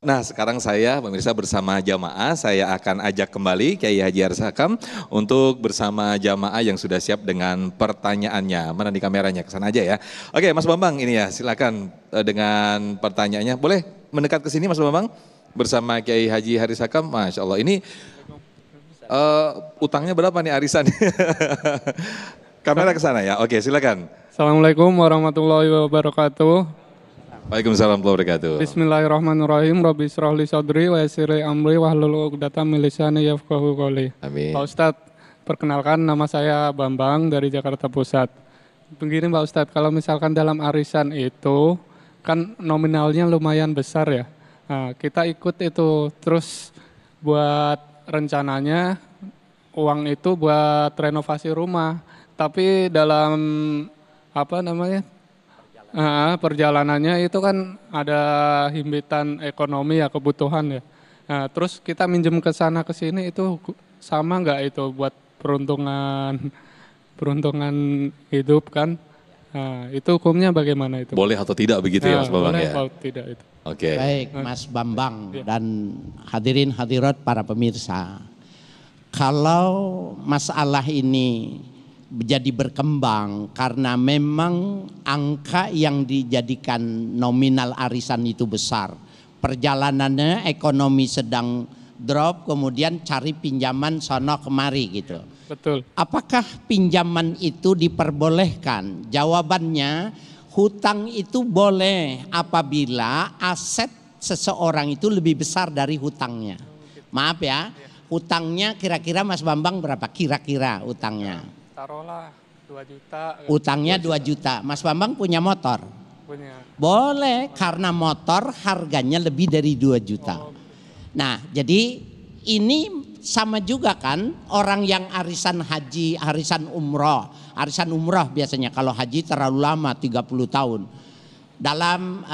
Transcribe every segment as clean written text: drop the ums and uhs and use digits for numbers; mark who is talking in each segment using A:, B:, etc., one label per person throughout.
A: Nah sekarang saya pemirsa bersama jamaah, saya akan ajak kembali Kiai Haji Arsakam untuk bersama jamaah yang sudah siap dengan pertanyaannya. Mana di kameranya, kesana aja ya. Oke Mas Bambang ini ya, silakan dengan pertanyaannya. Boleh mendekat ke sini Mas Bambang bersama Kiai Haji Arsakam. Masya Allah ini utangnya berapa nih arisan? Kamera ke sana ya, oke silakan.
B: Assalamualaikum warahmatullahi wabarakatuh.
A: Waalaikumsalam warahmatullahi wabarakatuh.
B: Bismillahirrahmanirrahim. Rabbi israh li sadri wa yassir li amri wahlul 'uqdatam min lisani yafqahu qawli.
A: Amin.
B: Pak Ustadz, perkenalkan nama saya Bambang dari Jakarta Pusat. Begini Pak Ustadz, kalau misalkan dalam arisan itu kan nominalnya lumayan besar ya. Nah, kita ikut itu terus buat rencananya uang itu buat renovasi rumah. Tapi dalam perjalanannya itu kan ada himpitan ekonomi ya, kebutuhan ya. Nah, terus kita minjem ke sana ke sini itu sama nggak itu buat peruntungan hidup kan? Nah, itu hukumnya bagaimana itu?
A: Boleh atau tidak begitu ya Mas Bambang
B: boleh
A: ya?
B: atau tidak itu?
A: Oke.
C: Baik Mas Bambang dan hadirin hadirat para pemirsa. Kalau masalah ini jadi berkembang karena memang angka yang dijadikan nominal arisan itu besar. Perjalanannya ekonomi sedang drop, kemudian cari pinjaman sono kemari gitu.
B: Betul.
C: Apakah pinjaman itu diperbolehkan? Jawabannya hutang itu boleh apabila aset seseorang itu lebih besar dari hutangnya. Maaf ya, hutangnya kira-kira Mas Bambang berapa? Kira-kira hutangnya.
B: Taruhlah 2 juta.
C: Utangnya 2 juta. Mas Bambang punya motor?
B: Punya.
C: Boleh, karena motor harganya lebih dari 2 juta. Nah, jadi ini sama juga kan orang yang arisan haji, arisan umroh. Arisan umroh biasanya, kalau haji terlalu lama 30 tahun. Dalam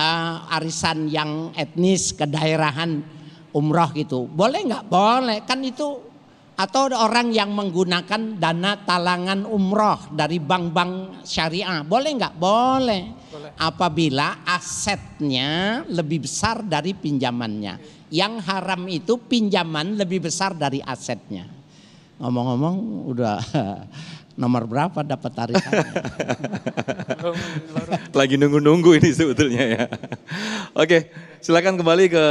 C: arisan yang etnis kedaerahan umroh gitu. Boleh nggak? Boleh, kan itu. Atau orang yang menggunakan dana talangan umroh dari bank-bank syariah, boleh nggak? Boleh. Apabila asetnya lebih besar dari pinjamannya. Yang haram itu pinjaman lebih besar dari asetnya. Ngomong-ngomong udah nomor berapa dapat arisannya?
A: Lagi nunggu-nunggu ini sebetulnya ya. Oke, silakan kembali ke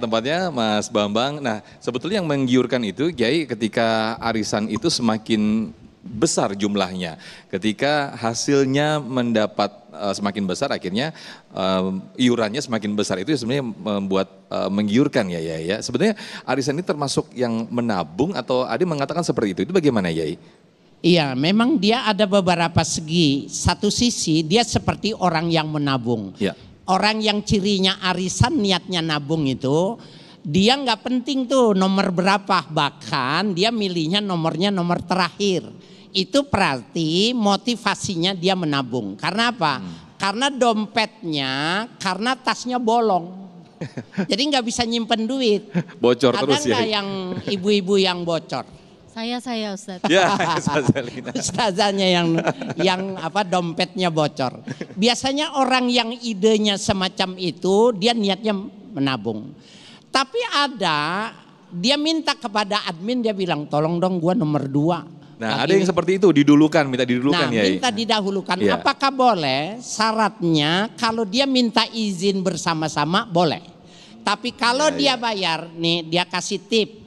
A: tempatnya Mas Bambang. Nah, sebetulnya yang menggiurkan itu Kiai ketika arisan itu semakin besar jumlahnya. Ketika hasilnya mendapat semakin besar akhirnya iurannya semakin besar itu sebenarnya membuat menggiurkan ya. Sebenarnya arisan ini termasuk yang menabung atau ada yang mengatakan seperti itu. Itu bagaimana Yai?
C: Iya, memang dia ada beberapa segi. Satu sisi dia seperti orang yang menabung.
A: Ya.
C: Orang yang cirinya arisan niatnya nabung itu, dia nggak penting tuh nomor berapa, bahkan dia milihnya nomornya nomor terakhir. Itu berarti motivasinya dia menabung. Karena apa? Karena dompetnya, karena tasnya bolong. Jadi nggak bisa nyimpen duit.
A: Bocor
C: ada
A: terus ya.
C: nggak yang ibu-ibu yang bocor?
D: Saya Ustadz.
A: Ya, Ustazalina.
C: Ustazahnya yang dompetnya bocor. Biasanya orang yang idenya semacam itu dia niatnya menabung. Tapi ada dia minta kepada admin, dia bilang tolong dong gua nomor 2.
A: Nah, ada yang seperti itu minta didulukan ya.
C: Minta didahulukan.
A: Ya.
C: Apakah boleh? Syaratnya kalau dia minta izin bersama-sama boleh. Tapi kalau dia bayar nih, dia kasih tip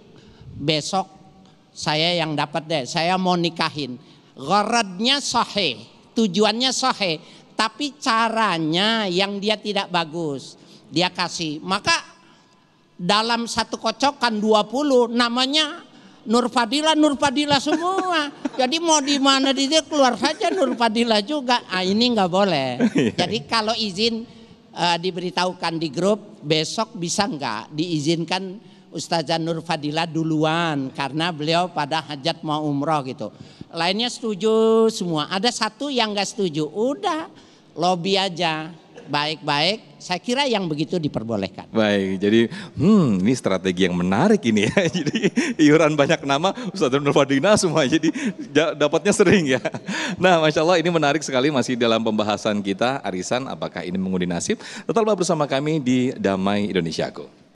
C: besok saya yang dapat deh, saya mau nikahin. Gharadnya sahih, tujuannya sahih, tapi caranya yang dia tidak bagus. Dia kasih, maka dalam satu kocokan 20 namanya Nur Fadila semua. Jadi mau di mana dia keluar saja Nur Fadila juga. Ini nggak boleh. Jadi kalau izin diberitahukan di grup, besok bisa nggak diizinkan Ustazah Nur Fadila duluan karena beliau pada hajat mau umroh gitu. Lainnya setuju semua. Ada satu yang nggak setuju. Udah lobby aja baik-baik. Saya kira yang begitu diperbolehkan.
A: Baik, jadi ini strategi yang menarik ini ya. Jadi iuran banyak nama, Ustadz Nur Fadina semua, jadi dapatnya sering ya. Nah, Masya Allah ini menarik sekali masih dalam pembahasan kita arisan, apakah ini mengundi nasib. Tetaplah bersama kami di Damai Indonesiaku.